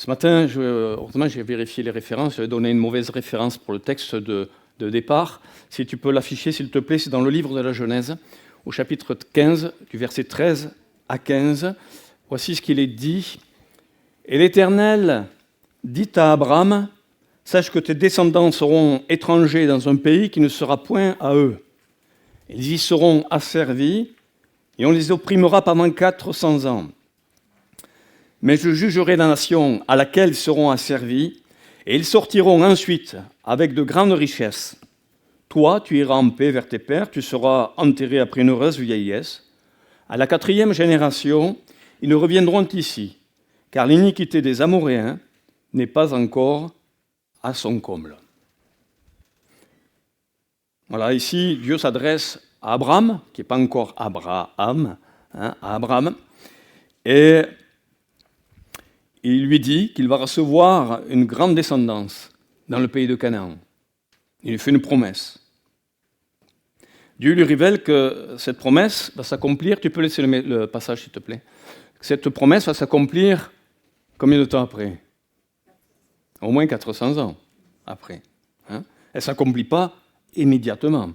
Ce matin, heureusement, j'ai vérifié les références. J'avais donné une mauvaise référence pour le texte de départ. Si tu peux l'afficher, s'il te plaît, c'est dans le livre de la Genèse, au chapitre 15, du verset 13 à 15. Voici ce qu'il est dit. « Et l'Éternel dit à Abraham, « Sache que tes descendants seront étrangers dans un pays qui ne sera point à eux. Ils y seront asservis, et on les opprimera pendant 400 ans. Mais je jugerai la nation à laquelle ils seront asservis, et ils sortiront ensuite avec de grandes richesses. Toi, tu iras en paix vers tes pères, tu seras enterré après une heureuse vieillesse. À la 4e génération, ils reviendront ici, car l'iniquité des Amoréens n'est pas encore à son comble. » Voilà, ici, Dieu s'adresse à Abraham, qui n'est pas encore Abraham, à Abraham, et il lui dit qu'il va recevoir une grande descendance dans le pays de Canaan. Il lui fait une promesse. Dieu lui révèle que cette promesse va s'accomplir. Tu peux laisser le passage, s'il te plaît. Cette promesse va s'accomplir combien de temps après ? Au moins 400 ans après. Elle ne s'accomplit pas immédiatement.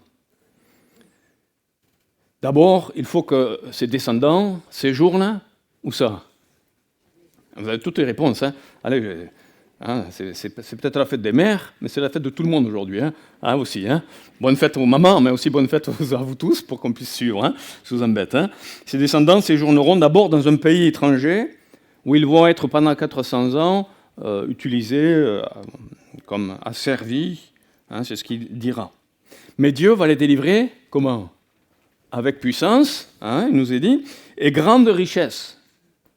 D'abord, il faut que ses descendants séjournent où ça ? Vous avez toutes les réponses. Allez, c'est peut-être la fête des mères, mais c'est la fête de tout le monde aujourd'hui. Aussi. Bonne fête aux mamans, mais aussi bonne fête à vous tous, pour qu'on puisse suivre. Je vous embête. Ces descendants séjourneront d'abord dans un pays étranger, où ils vont être pendant 400 ans utilisés comme asservis. C'est ce qu'il dira. Mais Dieu va les délivrer, comment ? Avec puissance, il nous est dit, et grande richesse.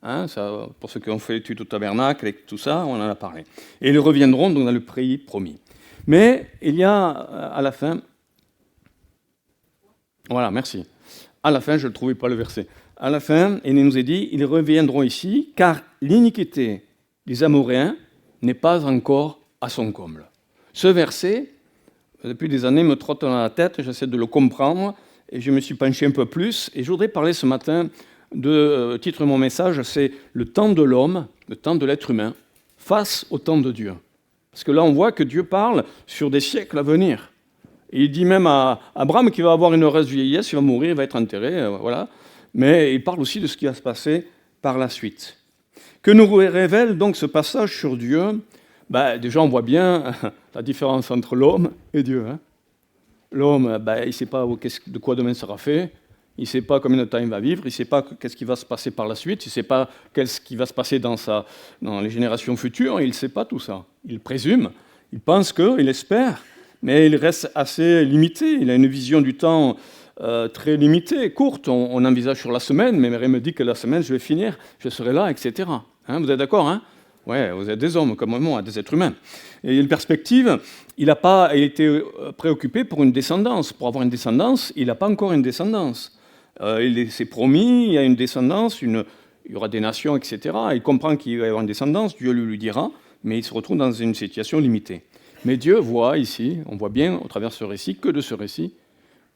Ça, pour ceux qui ont fait l'étude au tabernacle et tout ça, on en a parlé. Et ils reviendront donc dans le pays promis. Mais il y a à la fin... Voilà, merci. À la fin, je ne trouvais pas le verset. À la fin, il nous est dit, ils reviendront ici, car l'iniquité des Amoréens n'est pas encore à son comble. Ce verset, depuis des années, me trotte dans la tête, j'essaie de le comprendre, et je me suis penché un peu plus, et je voudrais parler ce matin titre de mon message, c'est le temps de l'homme, le temps de l'être humain, face au temps de Dieu. Parce que là, on voit que Dieu parle sur des siècles à venir. Et il dit même à Abraham qu'il va avoir une heureuse vieillesse, il va mourir, il va être enterré, voilà. Mais il parle aussi de ce qui va se passer par la suite. Que nous révèle donc ce passage sur Dieu ? Déjà, on voit bien la différence entre l'homme et Dieu. L'homme, il ne sait pas de quoi demain sera fait. Il ne sait pas combien de temps il va vivre, il ne sait pas qu'est-ce qui va se passer par la suite, il ne sait pas qu'est-ce qui va se passer dans les générations futures, il ne sait pas tout ça. Il présume, il pense il espère, mais il reste assez limité. Il a une vision du temps très limitée, courte. On envisage sur la semaine, mais Marie me dit que la semaine, je vais finir, je serai là, etc. Vous êtes d'accord ? Ouais, vous êtes des hommes comme moi, des êtres humains. Et une perspective, il était préoccupé pour une descendance. Pour avoir une descendance, il n'a pas encore une descendance. Il s'est promis, il y a une descendance, il y aura des nations, etc. Il comprend qu'il va y avoir une descendance, Dieu lui dira, mais il se retrouve dans une situation limitée. Mais Dieu voit ici, on voit bien au travers de ce récit, que de ce récit,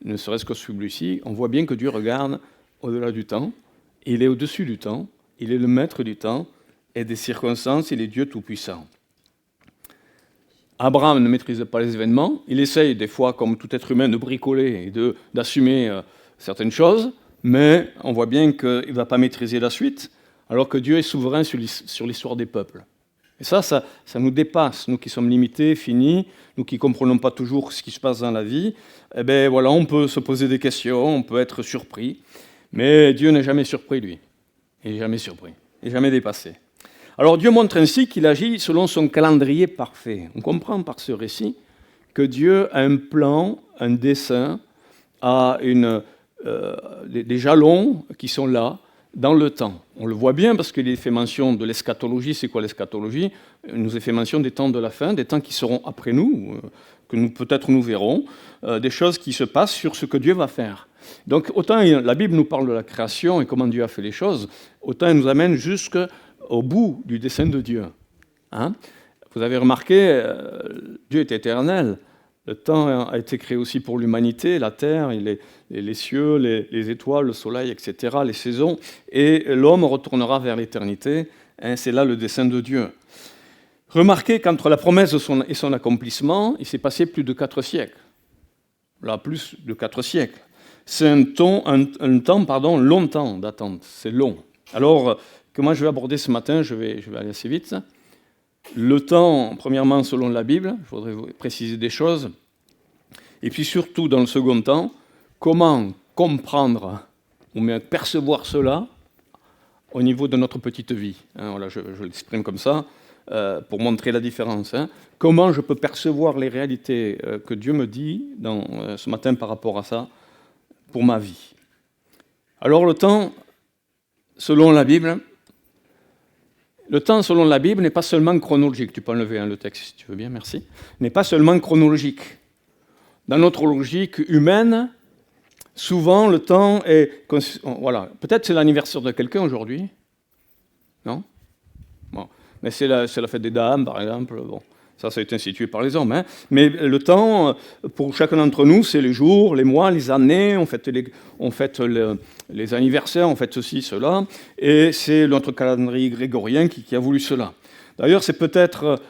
ne serait-ce que celui-ci, on voit bien que Dieu regarde au-delà du temps, il est au-dessus du temps, il est le maître du temps et des circonstances, il est Dieu tout-puissant. Abraham ne maîtrise pas les événements, il essaye des fois, comme tout être humain, de bricoler et d'assumer certaines choses, mais on voit bien qu'il ne va pas maîtriser la suite, alors que Dieu est souverain sur l'histoire des peuples. Et ça nous dépasse, nous qui sommes limités, finis, nous qui ne comprenons pas toujours ce qui se passe dans la vie. Voilà, on peut se poser des questions, on peut être surpris, mais Dieu n'est jamais surpris, lui. Il n'est jamais surpris, il n'est jamais dépassé. Alors Dieu montre ainsi qu'il agit selon son calendrier parfait. On comprend par ce récit que Dieu a un plan, un dessein, a des jalons qui sont là dans le temps. On le voit bien parce qu'il est fait mention de l'eschatologie. C'est quoi l'eschatologie ? Il nous est fait mention des temps de la fin, des temps qui seront après nous, que peut-être nous verrons, des choses qui se passent sur ce que Dieu va faire. Donc autant la Bible nous parle de la création et comment Dieu a fait les choses, autant elle nous amène jusqu'au bout du dessein de Dieu. Vous avez remarqué, Dieu est éternel. Le temps a été créé aussi pour l'humanité, la terre, les cieux, les étoiles, le soleil, etc., les saisons. Et l'homme retournera vers l'éternité Hein, c'est là le dessein de Dieu. Remarquez qu'entre la promesse et son accomplissement, il s'est passé plus de 4 siècles. Là, plus de 4 siècles. C'est un temps longtemps d'attente. C'est long. Alors, comment je vais aborder ce matin, je vais aller assez vite. Le temps, premièrement, selon la Bible, je voudrais vous préciser des choses. Et puis surtout, dans le second temps, comment comprendre ou mieux percevoir cela au niveau de notre petite vie. Hein, voilà, je l'exprime comme ça, pour montrer la différence. Hein. Comment je peux percevoir les réalités que Dieu me dit ce matin par rapport à ça, pour ma vie. Alors le temps, selon la Bible, n'est pas seulement chronologique. Tu peux enlever le texte si tu veux bien, merci. N'est pas seulement chronologique. Dans notre logique humaine, souvent le temps est... Voilà, peut-être c'est l'anniversaire de quelqu'un aujourd'hui. Non ? Bon. Mais c'est la fête des dames, par exemple. Bon. Ça a été institué par les hommes. Hein. Mais le temps, pour chacun d'entre nous, c'est les jours, les mois, les années, on fête les anniversaires, on fête ceci, cela, et c'est notre calendrier grégorien qui a voulu cela. D'ailleurs, c'est peut-être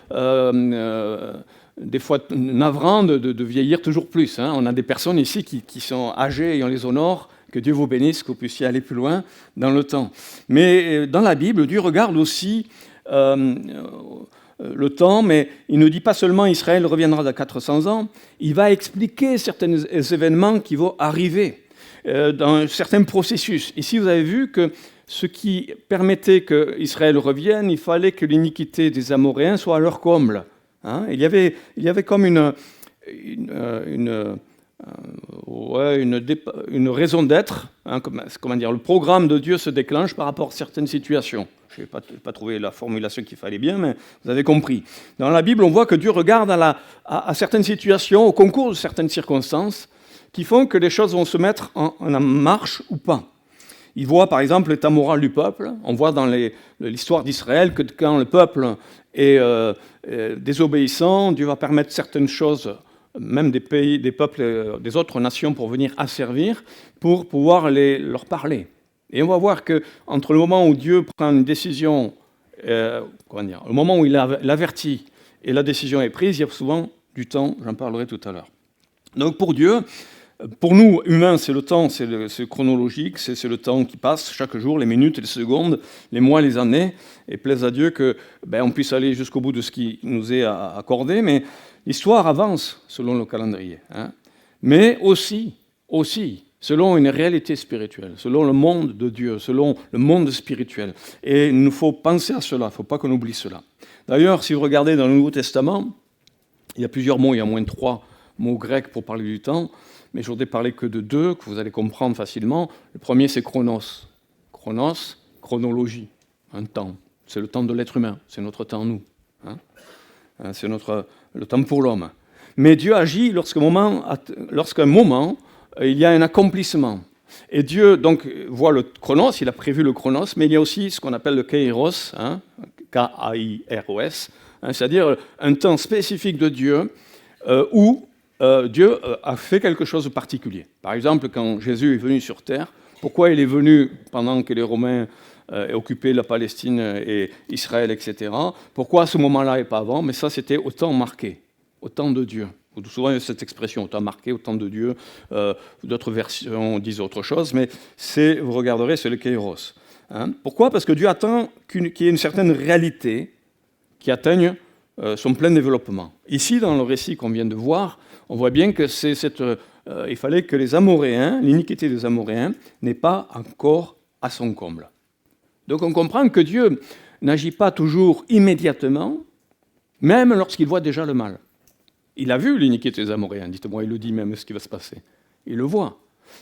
des fois navrant de vieillir toujours plus. Hein. On a des personnes ici qui sont âgées et on les honore, que Dieu vous bénisse, que vous puissiez aller plus loin dans le temps. Mais dans la Bible, Dieu regarde aussi... le temps, mais il ne dit pas seulement Israël reviendra dans 400 ans, il va expliquer certains événements qui vont arriver dans certains processus. Ici, vous avez vu que ce qui permettait qu'Israël revienne, il fallait que l'iniquité des Amoréens soit à leur comble. Hein, il y avait comme une raison d'être, hein, comment dire, le programme de Dieu se déclenche par rapport à certaines situations. Je n'ai pas trouvé la formulation qu'il fallait bien, mais vous avez compris. Dans la Bible, on voit que Dieu regarde à certaines situations, au concours de certaines circonstances, qui font que les choses vont se mettre en marche ou pas. Il voit par exemple l'état moral du peuple. On voit dans l'histoire d'Israël que quand le peuple est désobéissant, Dieu va permettre certaines choses, même des pays, des peuples, des autres nations, pour venir asservir, pour pouvoir leur parler. Et on va voir qu'entre le moment où Dieu prend une décision, le moment où il avertit et la décision est prise, il y a souvent du temps, j'en parlerai tout à l'heure. Donc pour Dieu, pour nous, humains, c'est le temps, c'est chronologique, c'est le temps qui passe chaque jour, les minutes, les secondes, les mois, les années, et plaise à Dieu qu'on puisse aller jusqu'au bout de ce qui nous est accordé, mais l'histoire avance selon le calendrier. Hein. Mais aussi, selon une réalité spirituelle, selon le monde de Dieu, selon le monde spirituel. Et il nous faut penser à cela, il ne faut pas qu'on oublie cela. D'ailleurs, si vous regardez dans le Nouveau Testament, il y a plusieurs mots, il y a au moins 3 mots grecs pour parler du temps, mais je voudrais parler que de 2, que vous allez comprendre facilement. Le premier, c'est chronos. Chronos, chronologie, un temps. C'est le temps de l'être humain, c'est notre temps, nous. Hein. C'est le temps pour l'homme. Mais Dieu agit lorsqu'un moment, il y a un accomplissement. Et Dieu donc voit le chronos, il a prévu le chronos, mais il y a aussi ce qu'on appelle le kairos, hein, K-A-I-R-O-S, hein, c'est-à-dire un temps spécifique de Dieu où Dieu a fait quelque chose de particulier. Par exemple, quand Jésus est venu sur terre, pourquoi il est venu pendant que les Romains occupaient la Palestine et Israël, etc. Pourquoi à ce moment-là et pas avant? Mais ça, c'était au temps marqué, au temps de Dieu. Souvent, il y a cette expression, au temps marqué, au temps de Dieu. D'autres versions disent autre chose, mais vous regarderez, c'est le kairos. Hein. Pourquoi? Parce que Dieu attend qu'il y ait une certaine réalité qui atteigne son plein développement. Ici, dans le récit qu'on vient de voir, on voit bien que il fallait que les Amoréens, l'iniquité des Amoréens, n'est pas encore à son comble. Donc on comprend que Dieu n'agit pas toujours immédiatement, même lorsqu'il voit déjà le mal. Il a vu l'iniquité des Amoréens, dites-moi, il le dit même ce qui va se passer. Il le voit.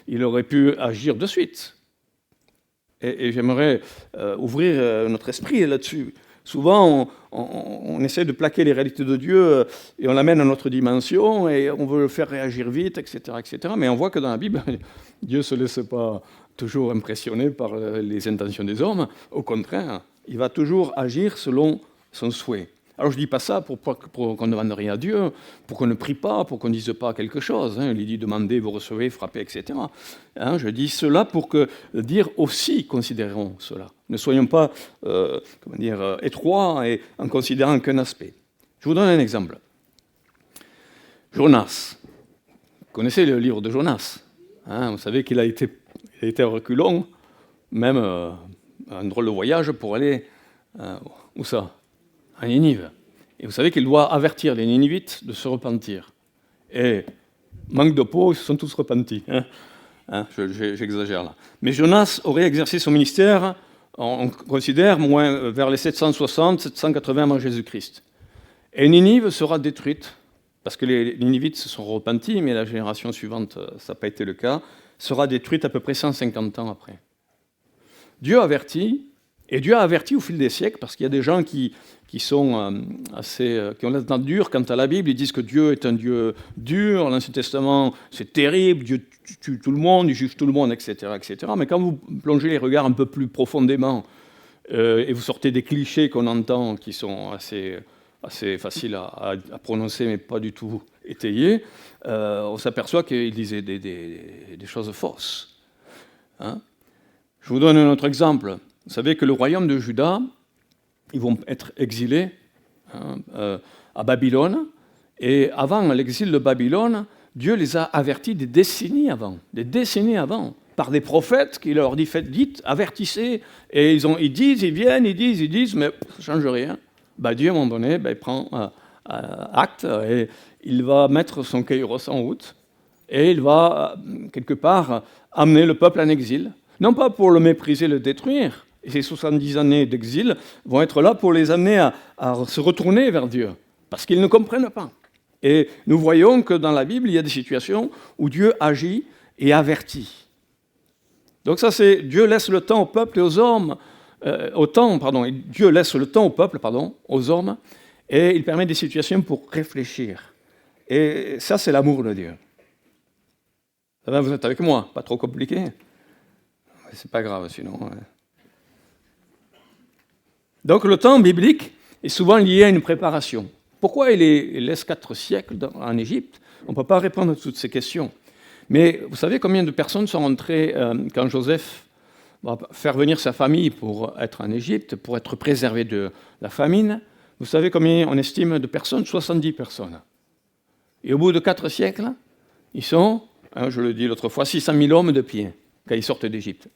Il aurait pu agir de suite. Et j'aimerais ouvrir notre esprit là-dessus. Souvent, on essaie de plaquer les réalités de Dieu et on l'amène à notre dimension et on veut le faire réagir vite, etc., etc. Mais on voit que dans la Bible, Dieu ne se laisse pas toujours impressionner par les intentions des hommes. Au contraire, il va toujours agir selon son souhait. Alors je ne dis pas ça pour qu'on ne demande rien à Dieu, pour qu'on ne prie pas, pour qu'on ne dise pas quelque chose. Hein. Il dit demandez, vous recevez, frappez, etc. Hein, je dis cela pour dire aussi, considérons cela. Ne soyons pas étroits et en considérant qu'un aspect. Je vous donne un exemple. Jonas. Vous connaissez le livre de Jonas. Hein, vous savez qu'il a été à reculons, même un drôle de voyage pour aller, où ça ? À Ninive. Et vous savez qu'il doit avertir les Ninivites de se repentir. Et, manque de peau, ils se sont tous repentis. J'exagère là. Mais Jonas aurait exercé son ministère, on considère, vers les 760-780 avant Jésus-Christ. Et Ninive sera détruite, parce que les Ninivites se sont repentis, mais la génération suivante, ça n'a pas été le cas, sera détruite à peu près 150 ans après. Dieu avertit, et Dieu a averti au fil des siècles, parce qu'il y a des gens qui ont la dent dure quant à la Bible, ils disent que Dieu est un Dieu dur, l'Ancien Testament c'est terrible, Dieu tue tout le monde, il juge tout le monde, etc., etc. Mais quand vous plongez les regards un peu plus profondément, et vous sortez des clichés qu'on entend, qui sont assez faciles à prononcer, mais pas du tout étayés, on s'aperçoit qu'il disait des choses fausses. Hein ? Je vous donne un autre exemple. Vous savez que le royaume de Juda, ils vont être exilés à Babylone. Et avant l'exil de Babylone, Dieu les a avertis des décennies avant, par des prophètes qui leur dites, avertissez. Et ils disent, ils viennent, ils disent, mais ça ne change rien. Dieu, à un moment donné, il prend acte et il va mettre son kairos en route. Et il va, quelque part, amener le peuple en exil. Non pas pour le mépriser, le détruire. Et ces 70 années d'exil vont être là pour les amener à se retourner vers Dieu, parce qu'ils ne comprennent pas. Et nous voyons que dans la Bible, il y a des situations où Dieu agit et avertit. Donc ça, c'est Dieu laisse le temps au peuple et aux hommes, Dieu laisse le temps au peuple, aux hommes, et il permet des situations pour réfléchir. Et ça, c'est l'amour de Dieu. Ça va, vous êtes avec moi, pas trop compliqué ? C'est pas grave, sinon. Donc le temps biblique est souvent lié à une préparation. Pourquoi il laisse 4 siècles en Égypte ? On ne peut pas répondre à toutes ces questions. Mais vous savez combien de personnes sont rentrées quand Joseph va faire venir sa famille pour être en Égypte, pour être préservé de la famine ? Vous savez combien on estime de personnes ? 70 personnes. Et au bout de 4 siècles, ils sont, je le dis l'autre fois, 600 000 hommes de pied quand ils sortent d'Égypte.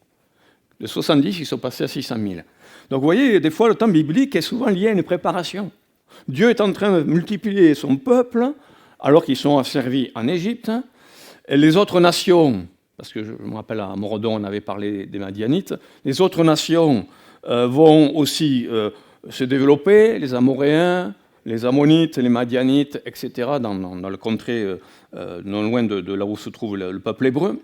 De 70, ils sont passés à 600 000. Donc vous voyez, des fois, le temps biblique est souvent lié à une préparation. Dieu est en train de multiplier son peuple, alors qu'ils sont asservis en Égypte. Et les autres nations, parce que je me rappelle à Morodon, on avait parlé des Madianites, les autres nations vont aussi se développer, les Amoréens, les Ammonites, les Madianites, etc., dans le contrée non loin de là où se trouve le peuple hébreu.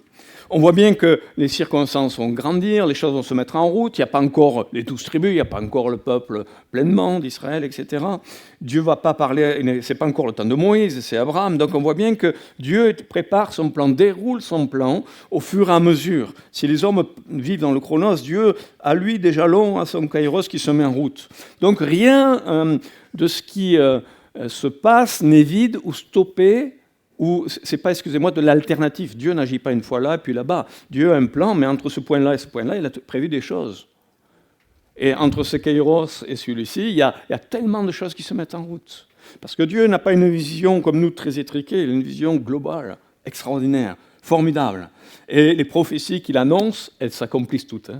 On voit bien que les circonstances vont grandir, les choses vont se mettre en route, il n'y a pas encore les 12 tribus, il n'y a pas encore le peuple pleinement d'Israël, etc. Dieu ne va pas parler, ce n'est pas encore le temps de Moïse, c'est Abraham. Donc on voit bien que Dieu prépare son plan, déroule son plan au fur et à mesure. Si les hommes vivent dans le chronos, Dieu a lui des jalons à son kairos qui se met en route. Donc rien de ce qui se passe n'est vide ou stoppé, ou c'est pas, excusez-moi, de l'alternative. Dieu n'agit pas une fois là, puis là-bas. Dieu a un plan, mais entre ce point-là et ce point-là, il a prévu des choses. Et entre ce kairos et celui-ci, il y a tellement de choses qui se mettent en route. Parce que Dieu n'a pas une vision comme nous très étriquée, il a une vision globale, extraordinaire, formidable. Et les prophéties qu'il annonce, elles s'accomplissent toutes.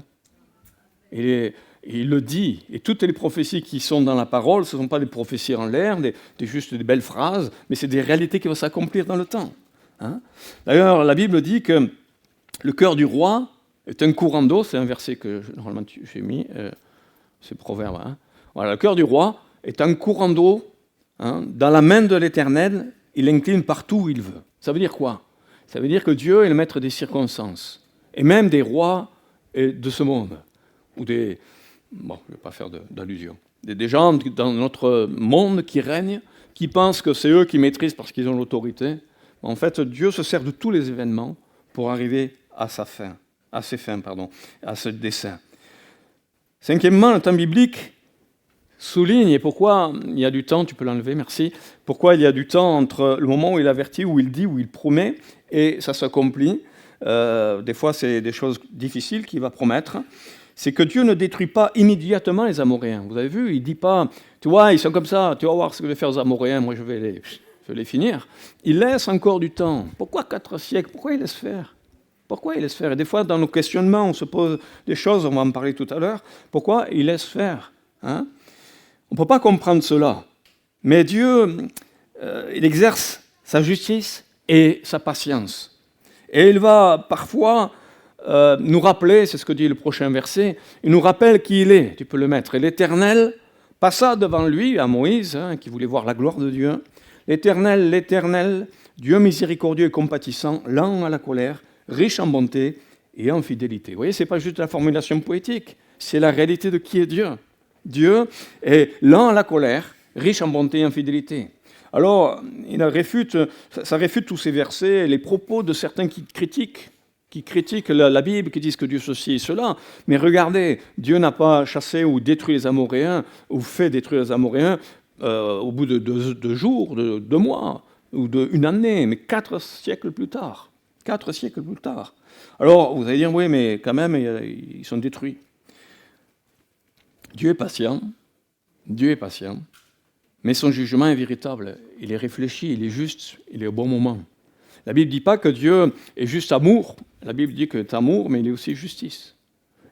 Et il le dit. Et toutes les prophéties qui sont dans la parole, ce ne sont pas des prophéties en l'air, juste des belles phrases, mais c'est des réalités qui vont s'accomplir dans le temps. D'ailleurs, la Bible dit que le cœur du roi est un courant d'eau, c'est un verset que normalement j'ai mis, c'est Proverbe. Voilà, le cœur du roi est un courant d'eau, dans la main de l'Éternel, il incline partout où il veut. Ça veut dire quoi ? Ça veut dire que Dieu est le maître des circonstances, et même des rois de ce monde, ou des... Bon, je ne vais pas faire d'allusion. Des gens dans notre monde qui règnent, qui pensent que c'est eux qui maîtrisent parce qu'ils ont l'autorité. En fait, Dieu se sert de tous les événements pour arriver à ses fins, à ce dessein. Cinquièmement, le temps biblique, souligne et pourquoi il y a du temps, tu peux l'enlever, merci, pourquoi il y a du temps entre le moment où il avertit, où il dit, où il promet, et ça s'accomplit. Des fois, c'est des choses difficiles qu'il va promettre. C'est que Dieu ne détruit pas immédiatement les Amoréens. Vous avez vu, il ne dit pas, tu vois, ils sont comme ça, tu vas voir ce que je vais faire aux Amoréens, moi je vais les finir. Il laisse encore du temps. Pourquoi 4 siècles? Pourquoi il laisse faire? Pourquoi il laisse faire? Et des fois, dans nos questionnements, on se pose des choses, on va en parler tout à l'heure. Pourquoi il laisse faire, hein? On ne peut pas comprendre cela. Mais Dieu, il exerce sa justice et sa patience. Et il va parfois nous rappeler, c'est ce que dit le prochain verset, il nous rappelle qui il est, tu peux le mettre. Et l'Éternel passa devant lui, à Moïse, hein, qui voulait voir la gloire de Dieu. L'Éternel, Dieu miséricordieux et compatissant, lent à la colère, riche en bonté et en fidélité. Vous voyez, ce n'est pas juste la formulation poétique, c'est la réalité de qui est Dieu. Dieu est lent à la colère, riche en bonté et en fidélité. Alors, ça réfute tous ces versets, les propos de certains qui critiquent la Bible, qui disent que Dieu ceci et cela. Mais regardez, Dieu n'a pas chassé ou détruit les Amoréens, ou fait détruire les Amoréens au bout de 2 jours, de 2 mois, ou d'1 année, mais 4 siècles plus tard. 4 siècles plus tard. Alors, vous allez dire, oui, mais quand même, ils sont détruits. Dieu est patient, mais son jugement est véritable. Il est réfléchi, il est juste, il est au bon moment. La Bible ne dit pas que Dieu est juste amour. La Bible dit qu'il est amour, mais il est aussi justice.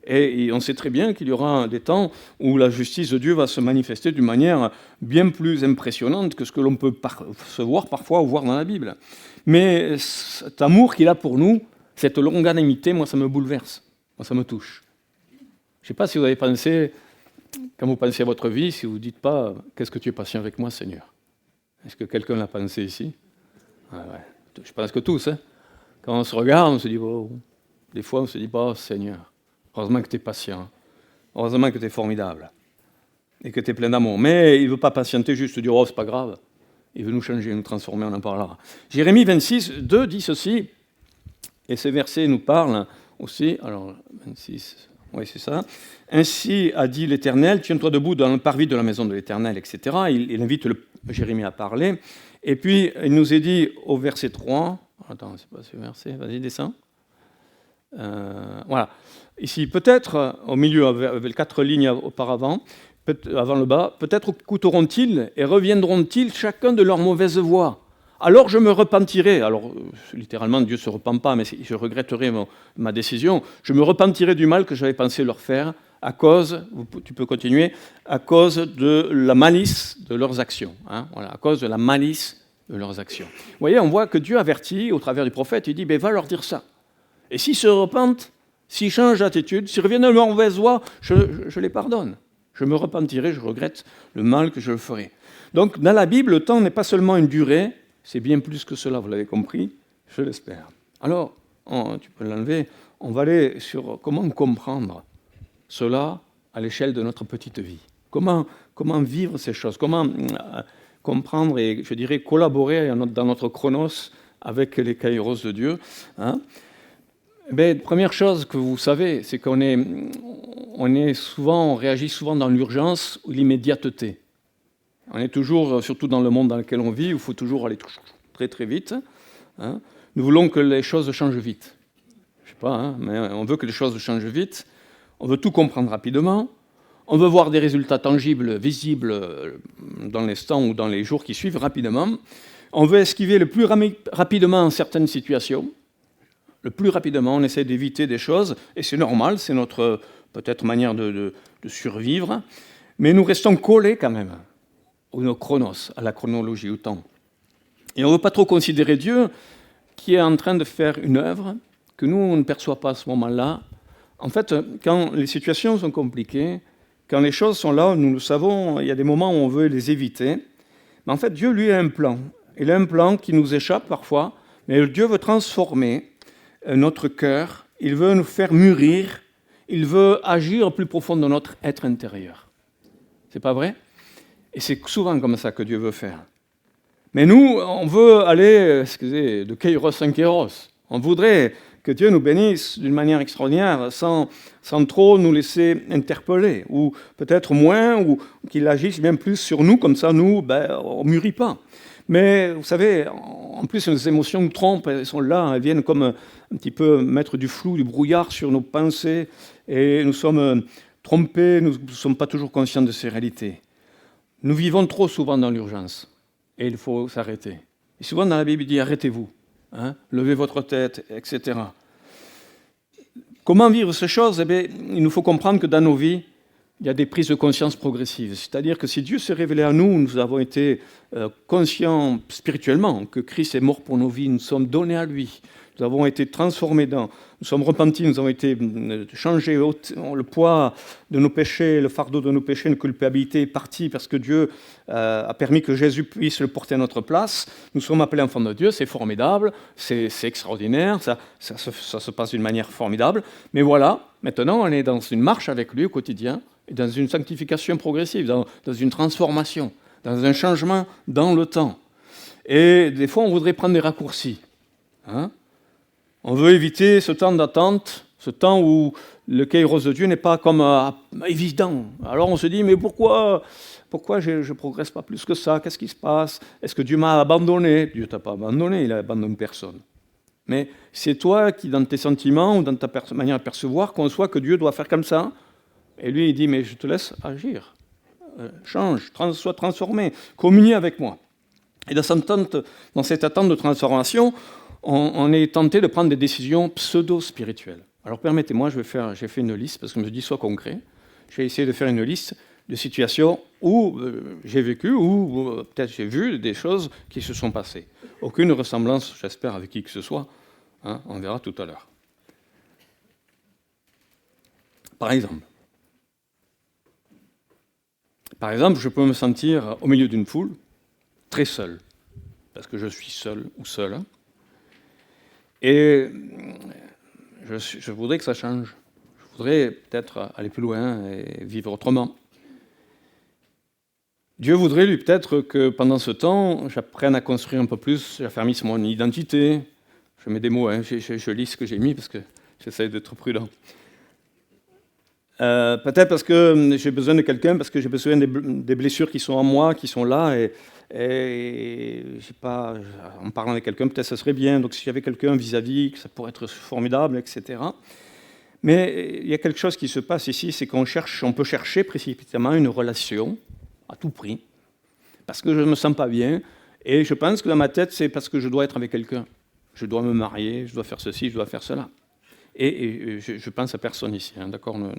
Et on sait très bien qu'il y aura des temps où la justice de Dieu va se manifester d'une manière bien plus impressionnante que ce que l'on peut percevoir parfois ou voir dans la Bible. Mais cet amour qu'il a pour nous, cette longanimité, moi, ça me bouleverse. Moi, ça me touche. Je ne sais pas si vous avez pensé, quand vous pensez à votre vie, si vous ne dites pas « Qu'est-ce que tu es patient avec moi, Seigneur ?» Est-ce que quelqu'un l'a pensé ici? Ouais. Je pense que tous. Hein. Quand on se regarde, on se dit oh. Des fois, on se dit oh, Seigneur, heureusement que tu es patient. Heureusement que tu es formidable. Et que tu es plein d'amour. Mais il ne veut pas patienter juste dire oh, c'est pas grave. Il veut nous changer, nous transformer, on en parlera. Jérémie 26, 2 dit ceci, et ces versets nous parlent aussi. Alors, 26, oui, c'est ça. Ainsi a dit l'Éternel, tiens-toi debout dans le parvis de la maison de l'Éternel, etc. Il invite Jérémie à parler. Et puis, il nous est dit au verset 3, attends, c'est pas ce verset, vas-y, descends. Voilà. Ici, peut-être, au milieu, avec 4 lignes auparavant, avant le bas, peut-être écouteront-ils et reviendront-ils chacun de leur mauvaise voie. Alors je me repentirai, alors littéralement Dieu ne se repent pas, mais je regretterai ma décision, je me repentirai du mal que j'avais pensé leur faire à cause, tu peux continuer, à cause de la malice de leurs actions. Hein, voilà, à cause de la malice de leurs actions. Vous voyez, on voit que Dieu avertit au travers du prophète, il dit, va leur dire ça. Et s'ils se repentent, s'ils changent d'attitude, s'ils reviennent à leur mauvaise voie, je les pardonne. Je me repentirai, je regrette le mal que je ferai. Donc dans la Bible, le temps n'est pas seulement une durée, c'est bien plus que cela, vous l'avez compris, je l'espère. Alors, tu peux l'enlever, on va aller sur comment comprendre cela à l'échelle de notre petite vie. Comment vivre ces choses, comment comprendre et, je dirais, collaborer dans notre chronos avec les kairos de Dieu. Hein. Première chose que vous savez, c'est qu'on on réagit souvent dans l'urgence ou l'immédiateté. On est toujours, surtout dans le monde dans lequel on vit, où il faut toujours aller très très vite. Hein. Nous voulons que les choses changent vite. Je ne sais pas, hein, mais on veut que les choses changent vite. On veut tout comprendre rapidement. On veut voir des résultats tangibles, visibles dans l'instant ou dans les jours qui suivent rapidement. On veut esquiver le plus rapidement certaines situations. Le plus rapidement, on essaie d'éviter des choses, et c'est normal, c'est notre peut-être manière de survivre. Mais nous restons collés quand même au chronos, à la chronologie, au temps. Et on ne veut pas trop considérer Dieu qui est en train de faire une œuvre que nous, on ne perçoit pas à ce moment-là. En fait, quand les situations sont compliquées, quand les choses sont là, nous le savons, il y a des moments où on veut les éviter. Mais en fait, Dieu, lui, a un plan. Il a un plan qui nous échappe parfois, mais Dieu veut transformer notre cœur, il veut nous faire mûrir, il veut agir au plus profond de notre être intérieur. C'est pas vrai ? Et c'est souvent comme ça que Dieu veut faire. Mais nous, on veut aller, de kairos en kairos. On voudrait que Dieu nous bénisse d'une manière extraordinaire, sans trop nous laisser interpeller, ou peut-être moins, ou qu'il agisse bien plus sur nous, comme ça, nous, on ne mûrit pas. Mais vous savez, en plus, nos émotions nous trompent, elles sont là, elles viennent comme un petit peu mettre du flou, du brouillard sur nos pensées, et nous sommes trompés, nous ne sommes pas toujours conscients de ces réalités. Nous vivons trop souvent dans l'urgence, et il faut s'arrêter. Et souvent dans la Bible, il dit « arrêtez-vous ». Levez votre tête, etc. Comment vivre ces choses? Il nous faut comprendre que dans nos vies, il y a des prises de conscience progressives. C'est-à-dire que si Dieu s'est révélé à nous, nous avons été conscients spirituellement que Christ est mort pour nos vies, nous sommes donnés à lui, nous avons été transformés nous sommes repentis, nous avons été changés, le poids de nos péchés, le fardeau de nos péchés, une culpabilité est partie parce que Dieu a permis que Jésus puisse le porter à notre place. Nous sommes appelés enfants de Dieu, c'est formidable, c'est extraordinaire, ça se passe d'une manière formidable. Mais voilà, maintenant on est dans une marche avec lui au quotidien, et dans une sanctification progressive, dans une transformation, dans un changement dans le temps. Et des fois on voudrait prendre des raccourcis. On veut éviter ce temps d'attente, ce temps où le kairos de Dieu n'est pas comme évident. Alors on se dit, mais pourquoi je ne progresse pas plus que ça? Qu'est-ce qui se passe? Est-ce que Dieu m'a abandonné? Dieu ne t'a pas abandonné, il n'abandonne personne. Mais c'est toi qui, dans tes sentiments ou dans ta manière de percevoir, conçois que Dieu doit faire comme ça. Et lui, il dit, mais je te laisse agir. Change, sois transformé, communie avec moi. Et dans cette attente de transformation, on est tenté de prendre des décisions pseudo-spirituelles. Alors permettez-moi, j'ai fait une liste, parce que je me dis, sois concret. Je vais essayer de faire une liste de situations où j'ai vécu, ou peut-être j'ai vu des choses qui se sont passées. Aucune ressemblance, j'espère, avec qui que ce soit. On verra tout à l'heure. Par exemple, je peux me sentir au milieu d'une foule, très seul, parce que je suis seul ou seule. Et je voudrais que ça change. Je voudrais peut-être aller plus loin et vivre autrement. Dieu voudrait, lui, peut-être que pendant ce temps, j'apprenne à construire un peu plus, j'affermisse mon identité. Je mets des mots, je lis ce que j'ai mis parce que j'essaie d'être prudent. Peut-être parce que j'ai besoin de quelqu'un, parce que j'ai besoin des blessures qui sont en moi, qui sont là, et j'ai pas, en parlant avec quelqu'un, peut-être ça serait bien. Donc si j'avais quelqu'un vis-à-vis, ça pourrait être formidable, etc. Mais il y a quelque chose qui se passe ici, c'est qu'on peut chercher précipitamment une relation à tout prix, parce que je ne me sens pas bien, et je pense que dans ma tête, c'est parce que je dois être avec quelqu'un. Je dois me marier, je dois faire ceci, je dois faire cela. Et je pense à personne ici, d'accord, ne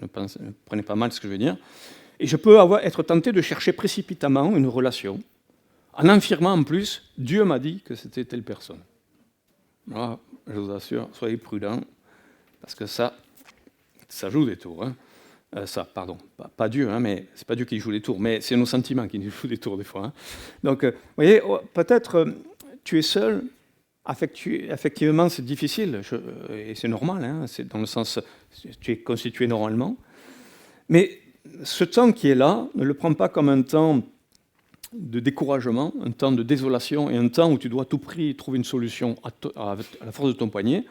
prenez pas mal ce que je veux dire. Et je peux être tenté de chercher précipitamment une relation, en affirmant en plus, Dieu m'a dit que c'était telle personne. Moi, je vous assure, soyez prudents, parce que ça joue des tours. Pas Dieu, mais c'est pas Dieu qui joue des tours, mais c'est nos sentiments qui nous jouent des tours des fois. Donc, vous voyez, peut-être tu es seul. Effectivement, c'est difficile, et c'est normal, c'est dans le sens, tu es constitué normalement. Mais ce temps qui est là, ne le prends pas comme un temps de découragement, un temps de désolation, et un temps où tu dois à tout prix trouver une solution à la force de ton poignet.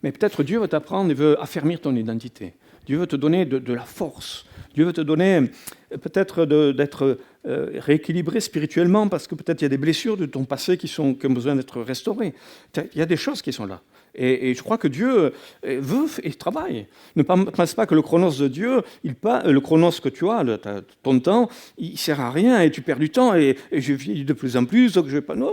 Mais peut-être Dieu veut t'apprendre et veut affermir ton identité. Dieu veut te donner de la force. Dieu veut te donner peut-être d'être rééquilibré spirituellement, parce que peut-être il y a des blessures de ton passé qui ont besoin d'être restaurées. Il y a des choses qui sont là. Et je crois que Dieu veut et travaille. Ne pense pas que le chronos de Dieu, le chronos que tu as, ton temps, il ne sert à rien et tu perds du temps et je vis de plus en plus, donc je vais pas... Non,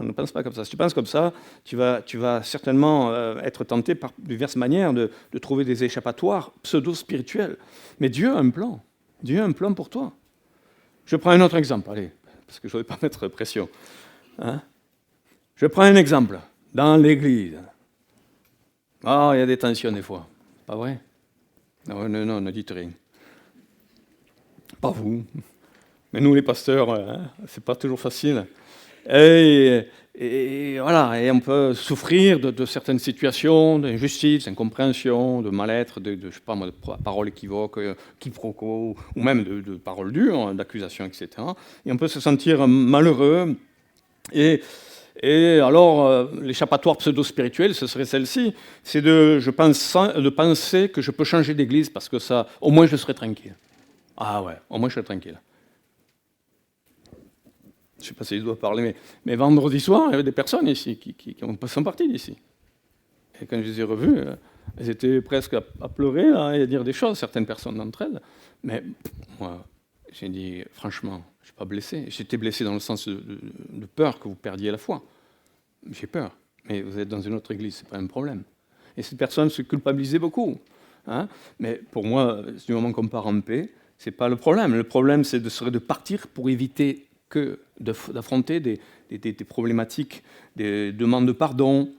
ne pense pas comme ça. Si tu penses comme ça, tu vas certainement être tenté par diverses manières de trouver des échappatoires pseudo-spirituels. Mais Dieu a un plan. Dieu a un plan pour toi. Je prends un autre exemple, allez, parce que je ne vais pas mettre pression. Je prends un exemple. Dans l'Église. Il y a des tensions des fois. Pas vrai? Non, ne dites rien. Pas vous. Mais nous, les pasteurs, c'est pas toujours facile. Et voilà, et on peut souffrir de certaines situations, d'injustice, d'incompréhension, de mal-être, je sais pas moi, de paroles équivoques, quiproquos, ou même de paroles dures, d'accusations, etc. Et on peut se sentir malheureux. Et Et alors, l'échappatoire pseudo-spirituel, ce serait celle-ci, c'est de penser que je peux changer d'église parce que ça, au moins je serai tranquille. Ah ouais, au moins je serai tranquille. Je ne sais pas si je dois parler, mais vendredi soir, il y avait des personnes ici qui sont parties d'ici. Et quand je les ai revues, elles étaient presque à pleurer là, et à dire des choses, certaines personnes d'entre elles. Mais moi, j'ai dit, franchement, je ne suis pas blessé. J'étais blessé dans le sens de peur que vous perdiez la foi. J'ai peur. Mais vous êtes dans une autre église, ce n'est pas un problème. Et ces personnes se culpabilisaient beaucoup. Hein. Mais pour moi, du moment qu'on part en paix, ce n'est pas le problème. Le problème, serait de partir pour éviter d'affronter des problématiques, des demandes de pardon,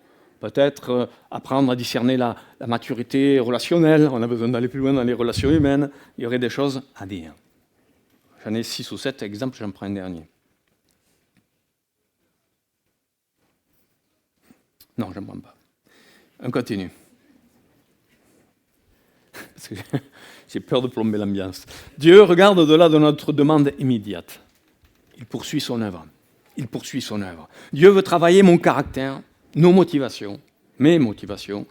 peut-être apprendre à discerner la maturité relationnelle. On a besoin d'aller plus loin dans les relations humaines. Il y aurait des choses à dire. J'en ai 6 ou 7 exemples, j'en prends un dernier. Non, je n'en prends pas. On continue. Parce que j'ai peur de plomber l'ambiance. Dieu regarde au-delà de notre demande immédiate. Il poursuit son œuvre. Il poursuit son œuvre. Dieu veut travailler mon caractère, nos motivations, mes motivations,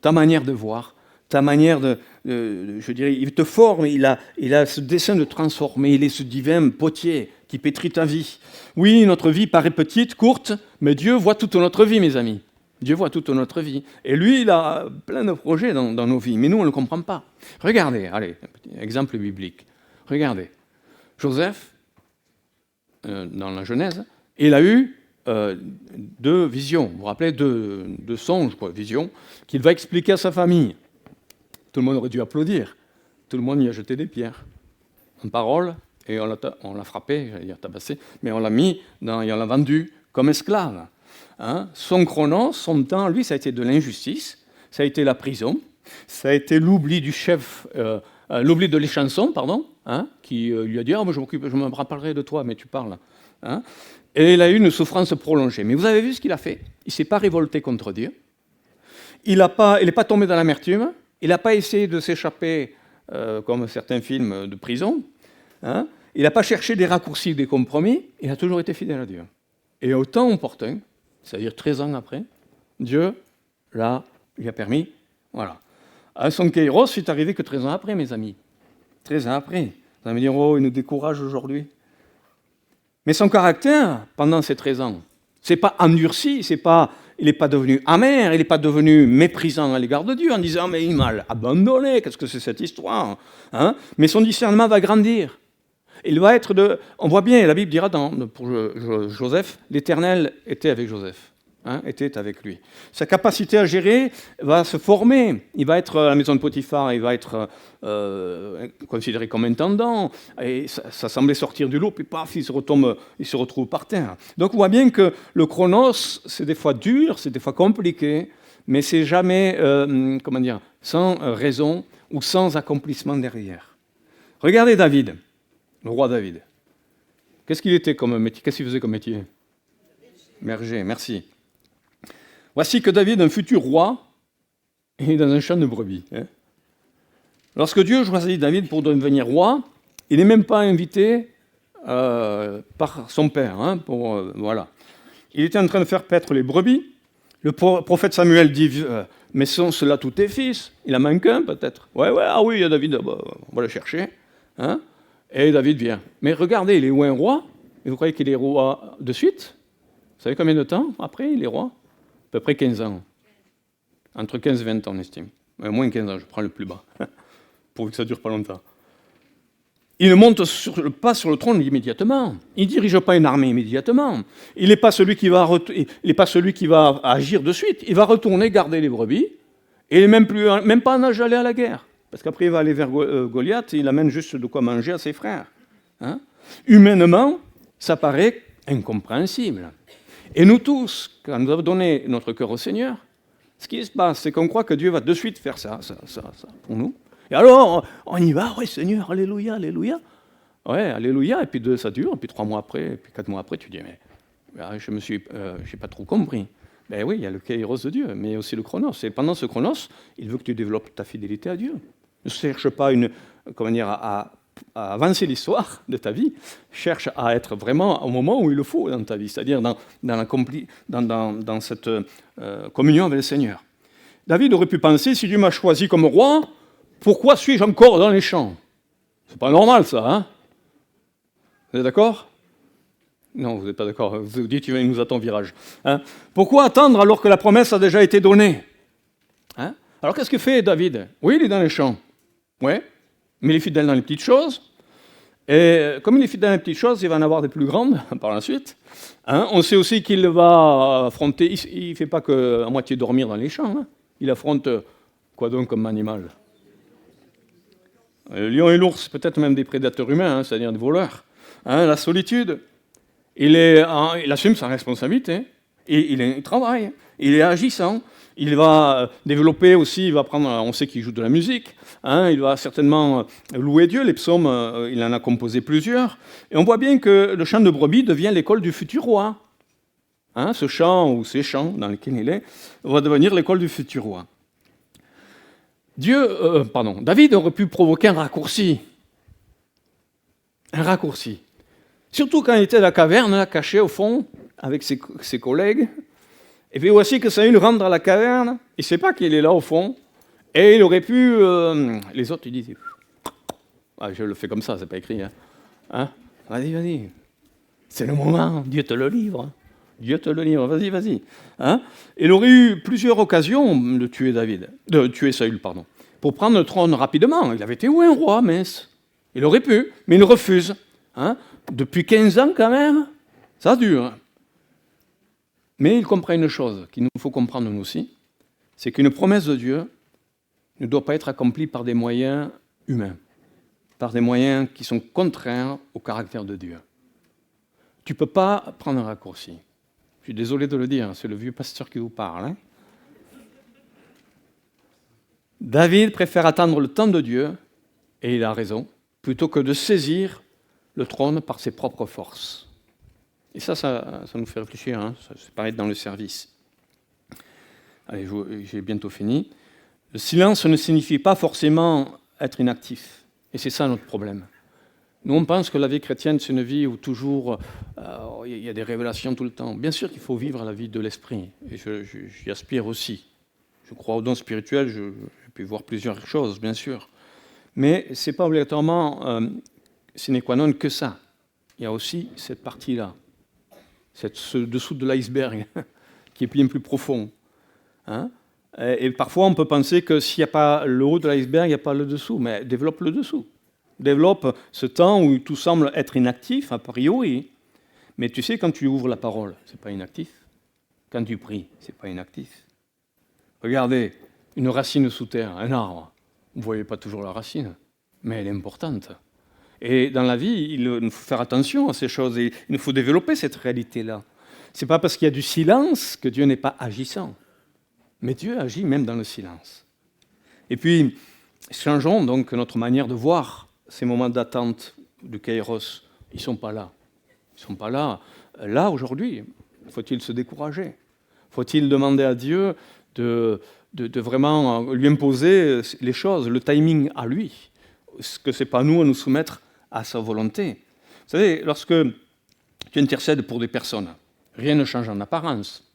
ta manière de voir, ta manière je dirais, il te forme, il a ce dessein de transformer, il est ce divin potier qui pétrit ta vie. Oui, notre vie paraît petite, courte, mais Dieu voit toute notre vie, mes amis. Dieu voit toute notre vie. Et lui, il a plein de projets dans nos vies, mais nous, on ne le comprend pas. Regardez, allez, un petit exemple biblique. Regardez, Joseph, dans la Genèse, il a eu 2 visions, vous vous rappelez, 2 songes, visions, qu'il va expliquer à sa famille. Tout le monde aurait dû applaudir. Tout le monde y a jeté des pierres. En parole, et on l'a frappé, j'allais dire tabassé, mais on l'a mis, et on l'a vendu comme esclave. Hein. Son chronos, son temps, lui, ça a été de l'injustice, ça a été la prison, ça a été l'oubli du chef, l'oubli de l'échanson, pardon, hein, qui lui a dit « Ah, moi, je me rappellerai de toi, mais tu parles. Hein. » Et il a eu une souffrance prolongée. Mais vous avez vu ce qu'il a fait? Il ne s'est pas révolté contre Dieu. Il n'est pas tombé dans l'amertume. Il n'a pas essayé de s'échapper, comme certains films, de prison. Hein. Il n'a pas cherché des raccourcis, des compromis. Il a toujours été fidèle à Dieu. Et au temps opportun, c'est-à-dire 13 ans après, Dieu, là, lui a permis, voilà. À son Kairos, c'est arrivé que 13 ans après, mes amis. 13 ans après. Vous allez me dire, oh, il nous décourage aujourd'hui. Mais son caractère, pendant ces 13 ans, c'est pas endurci, il n'est pas devenu amer, il n'est pas devenu méprisant à l'égard de Dieu en disant « mais il m'a abandonné, qu'est-ce que c'est cette histoire hein ?» Mais son discernement va grandir. Il va être on voit bien, la Bible dira pour Joseph, l'Éternel était avec Joseph, hein, était avec lui. Sa capacité à gérer va se former. Il va être à la maison de Potiphar, il va être considéré comme intendant. Et ça semblait sortir du lot, puis paf, il se retrouve par terre. Donc on voit bien que le chronos, c'est des fois dur, c'est des fois compliqué, mais c'est jamais, sans raison ou sans accomplissement derrière. Regardez David. Le roi David. Qu'est-ce qu'il était comme métier? Qu'est-ce qu'il faisait comme métier? Berger, merci. Voici que David, un futur roi, est dans un champ de brebis. Hein. Lorsque Dieu choisit David pour devenir roi, il n'est même pas invité par son père. Hein, voilà. Il était en train de faire paître les brebis. Le prophète Samuel dit mais sont cela tous tes fils? Il en manque un peut-être. Ouais, ah oui, il y a David, on va le chercher. Hein. Et David vient. Mais regardez, il est où un roi? Et vous croyez qu'il est roi de suite? Vous savez combien de temps après il est roi? À peu près 15 ans. Entre 15 et 20 ans, on estime. Moins 15 ans, je prends le plus bas. Pour que ça ne dure pas longtemps. Il ne monte pas sur le trône immédiatement. Il ne dirige pas une armée immédiatement. Il n'est pas celui qui va agir de suite. Il va retourner garder les brebis. Et il n'est même pas en âge d'aller à la guerre. Parce qu'après, il va aller vers Goliath et il amène juste de quoi manger à ses frères. Hein. Humainement, ça paraît incompréhensible. Et nous tous, quand nous avons donné notre cœur au Seigneur, ce qui se passe, c'est qu'on croit que Dieu va de suite faire ça, pour nous. Et alors, on y va, oui, Seigneur, alléluia, alléluia. Ouais, alléluia, et puis ça dure, et puis 3 mois après, et puis 4 mois après, tu dis, mais j'ai pas trop compris. Ben oui, il y a le kairos de Dieu, mais aussi le chronos. Et pendant ce chronos, il veut que tu développes ta fidélité à Dieu. Ne cherche pas à à avancer l'histoire de ta vie, cherche à être vraiment au moment où il le faut dans ta vie, c'est-à-dire dans cette communion avec le Seigneur. David aurait pu penser, si Dieu m'a choisi comme roi, pourquoi suis-je encore dans les champs? C'est pas normal ça, hein? Vous êtes d'accord? Non, vous n'êtes pas d'accord. Vous dites qu'il nous attend virage. Hein? Pourquoi attendre alors que la promesse a déjà été donnée? Hein? Alors qu'est-ce que fait David? Oui, il est dans les champs. Ouais, mais il est fidèle dans les petites choses. Et comme il est fidèle dans les petites choses, il va en avoir des plus grandes par la suite. Hein? On sait aussi qu'il va affronter... Il ne fait pas qu'à moitié dormir dans les champs. Hein? Il affronte quoi donc comme animal? Le lion et l'ours, peut-être même des prédateurs humains, hein, c'est-à-dire des voleurs. Hein? La solitude. Il assume sa responsabilité. Et il travaille. Il est agissant. Il va développer aussi, on sait qu'il joue de la musique, hein, il va certainement louer Dieu, les psaumes, il en a composé plusieurs, et on voit bien que le chant de brebis devient l'école du futur roi. Hein, ce chant, ou ces chants dans lesquels il est, va devenir l'école du futur roi. David aurait pu provoquer un raccourci. Un raccourci. Surtout quand il était à la caverne, là, caché au fond, avec ses collègues. Et puis voici que Saül rentre dans la caverne, il ne sait pas qu'il est là au fond, et il aurait pu... les autres, ils disent... Ah, je le fais comme ça, c'est pas écrit. Hein? Vas-y. C'est le moment, Dieu te le livre. Dieu te le livre, vas-y. Hein? Il aurait eu plusieurs occasions de tuer Saül, pour prendre le trône rapidement. Il avait été où un roi, mince? Il aurait pu, mais il refuse. Hein? Depuis 15 ans quand même, ça dure. Mais il comprend une chose qu'il nous faut comprendre nous aussi, c'est qu'une promesse de Dieu ne doit pas être accomplie par des moyens humains, par des moyens qui sont contraires au caractère de Dieu. Tu ne peux pas prendre un raccourci. Je suis désolé de le dire, c'est le vieux pasteur qui vous parle. Hein? David préfère attendre le temps de Dieu, et il a raison, plutôt que de saisir le trône par ses propres forces. Et ça nous fait réfléchir, hein. C'est pareil dans le service. Allez, j'ai bientôt fini. Le silence ne signifie pas forcément être inactif. Et c'est ça notre problème. Nous, on pense que la vie chrétienne, c'est une vie où toujours il y a des révélations tout le temps. Bien sûr qu'il faut vivre la vie de l'esprit. Et j'y aspire aussi. Je crois aux dons spirituels, je peux voir plusieurs choses, bien sûr. Mais ce n'est pas obligatoirement sine qua non que ça. Il y a aussi cette partie-là. Ce dessous de l'iceberg, qui est bien plus profond. Hein? Et parfois, on peut penser que s'il n'y a pas le haut de l'iceberg, il n'y a pas le dessous. Mais développe le dessous. Développe ce temps où tout semble être inactif, a priori. Mais tu sais, quand tu ouvres la parole, ce n'est pas inactif. Quand tu pries, ce n'est pas inactif. Regardez, une racine sous terre, un arbre. Vous ne voyez pas toujours la racine, mais elle est importante. Et dans la vie, il nous faut faire attention à ces choses et il nous faut développer cette réalité-là. Ce n'est pas parce qu'il y a du silence que Dieu n'est pas agissant. Mais Dieu agit même dans le silence. Et puis, changeons donc notre manière de voir ces moments d'attente du Kairos. Ils ne sont pas là. Ils ne sont pas là. Là, aujourd'hui, faut-il se décourager? Faut-il demander à Dieu de vraiment lui imposer les choses, le timing à lui? Ce que ce n'est pas nous à nous soumettre à sa volonté. Vous savez, lorsque tu intercèdes pour des personnes, rien ne change en apparence.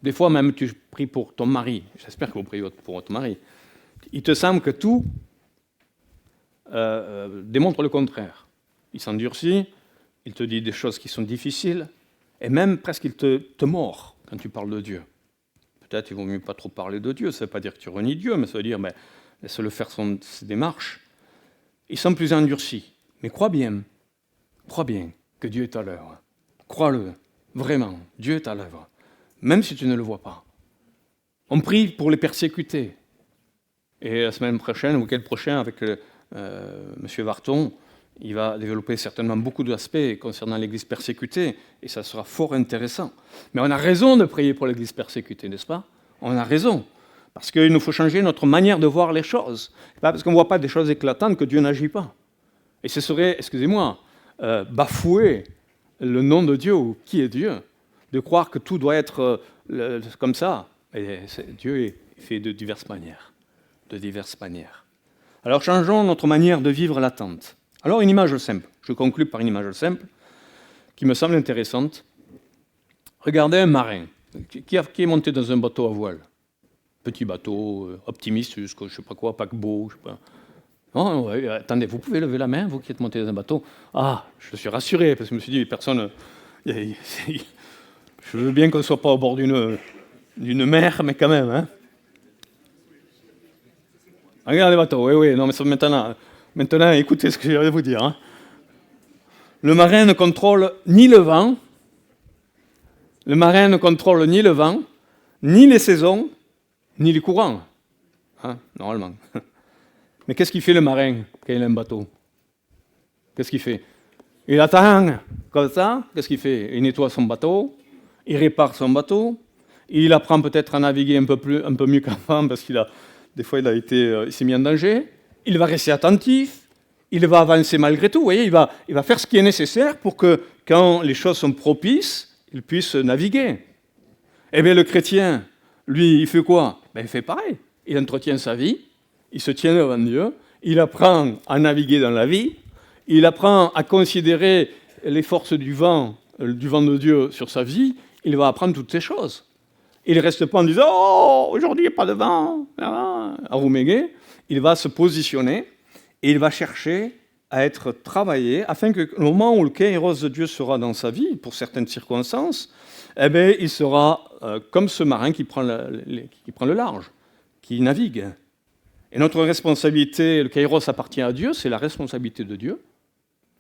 Des fois même, tu pries pour ton mari. J'espère que vous priez pour votre mari. Il te semble que tout démontre le contraire. Il s'endurcit, il te dit des choses qui sont difficiles, et même presque il te mord quand tu parles de Dieu. Peut-être il vaut mieux pas trop parler de Dieu, ça ne veut pas dire que tu renies Dieu, mais ça veut dire laisse-le faire ses démarches. Il semble plus endurci. Mais crois bien que Dieu est à l'œuvre. Crois-le, vraiment, Dieu est à l'œuvre, même si tu ne le vois pas. On prie pour les persécutés. Et la semaine prochaine, le week-end prochain, avec M. Varton, il va développer certainement beaucoup d'aspects concernant l'Église persécutée, et ça sera fort intéressant. Mais on a raison de prier pour l'Église persécutée, n'est-ce pas? On a raison, parce qu'il nous faut changer notre manière de voir les choses. Pas parce qu'on ne voit pas des choses éclatantes que Dieu n'agit pas. Et ce serait, excusez-moi, bafouer le nom de Dieu, ou qui est Dieu, de croire que tout doit être comme ça. Et Dieu est fait de diverses manières. Alors changeons notre manière de vivre l'attente. Alors une image simple, je conclus par une image simple qui me semble intéressante. Regardez un marin qui est monté dans un bateau à voile. Petit bateau, optimiste, je ne sais pas quoi, paquebot, je sais pas. Non, ouais, attendez, vous pouvez lever la main, vous qui êtes monté dans un bateau. Ah, je suis rassuré, parce que je me suis dit, personne... Je veux bien qu'on ne soit pas au bord d'une mer, mais quand même. Hein. Regardez les bateaux, oui, non, mais maintenant, écoutez ce que je vais vous dire. Hein. Le marin ne contrôle ni le vent, ni les saisons, ni les courants. Hein, normalement. Mais qu'est-ce qu'il fait le marin quand il a un bateau? Qu'est-ce qu'il fait? Il attend comme ça. Qu'est-ce qu'il fait? Il nettoie son bateau, il répare son bateau, il apprend peut-être à naviguer un peu mieux qu'avant parce des fois il s'est mis en danger. Il va rester attentif, il va avancer malgré tout. Vous voyez, il va faire ce qui est nécessaire pour que quand les choses sont propices, il puisse naviguer. Eh bien, le chrétien, lui, il fait quoi? Il fait pareil. Il entretient sa vie, il se tient devant Dieu, il apprend à naviguer dans la vie, il apprend à considérer les forces du vent de Dieu sur sa vie, il va apprendre toutes ces choses. Il ne reste pas en disant « Oh, aujourd'hui, il n'y a pas de vent !» à rouméguer. Il va se positionner et il va chercher à être travaillé afin que le moment où le kairos de Dieu sera dans sa vie, pour certaines circonstances, eh bien, il sera comme ce marin qui prend le large, qui navigue. Et notre responsabilité, le kairos appartient à Dieu, c'est la responsabilité de Dieu.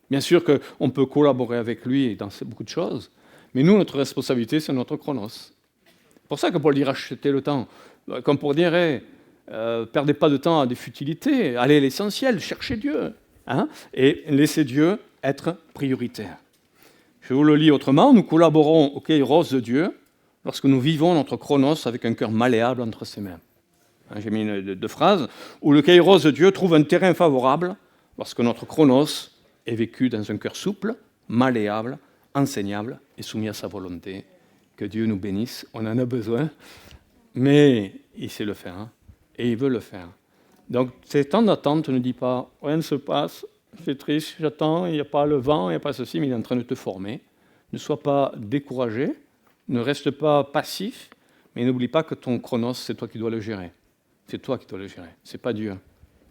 Bien sûr qu'on peut collaborer avec lui dans beaucoup de choses, mais nous, notre responsabilité, c'est notre chronos. C'est pour ça que Paul dit rachetez le temps. Comme pour dire, perdez pas de temps à des futilités, allez à l'essentiel, cherchez Dieu. Hein, et laissez Dieu être prioritaire. Je vous le lis autrement, nous collaborons au kairos de Dieu lorsque nous vivons notre chronos avec un cœur malléable entre ses mains. J'ai mis deux phrases, où le kairos de Dieu trouve un terrain favorable lorsque notre chronos est vécu dans un cœur souple, malléable, enseignable et soumis à sa volonté. Que Dieu nous bénisse, on en a besoin, mais il sait le faire, hein, et il veut le faire. Donc ces temps d'attente ne dit pas « rien ne se passe, c'est triste, j'attends, il n'y a pas le vent, il n'y a pas ceci », mais il est en train de te former. Ne sois pas découragé, ne reste pas passif, mais n'oublie pas que ton chronos, c'est toi qui dois le gérer. C'est toi qui dois le gérer, ce n'est pas Dieu.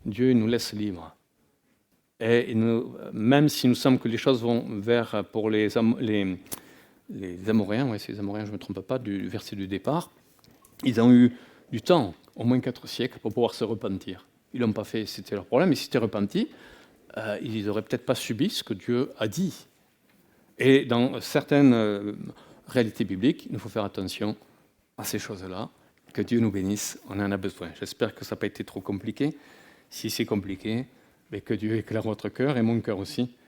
Dieu il nous laisse libres. Et même s'il nous semble que les choses vont vers, pour les Amoréens, c'est les Amoréens, je ne me trompe pas, du verset du départ, ils ont eu du temps, au moins 4 siècles, pour pouvoir se repentir. Ils ne l'ont pas fait, c'était leur problème, mais s'ils s'étaient repentis, ils n'auraient peut-être pas subi ce que Dieu a dit. Et dans certaines réalités bibliques, il nous faut faire attention à ces choses-là. Que Dieu nous bénisse, on en a besoin. J'espère que ça n'a pas été trop compliqué. Si c'est compliqué, mais que Dieu éclaire votre cœur et mon cœur aussi,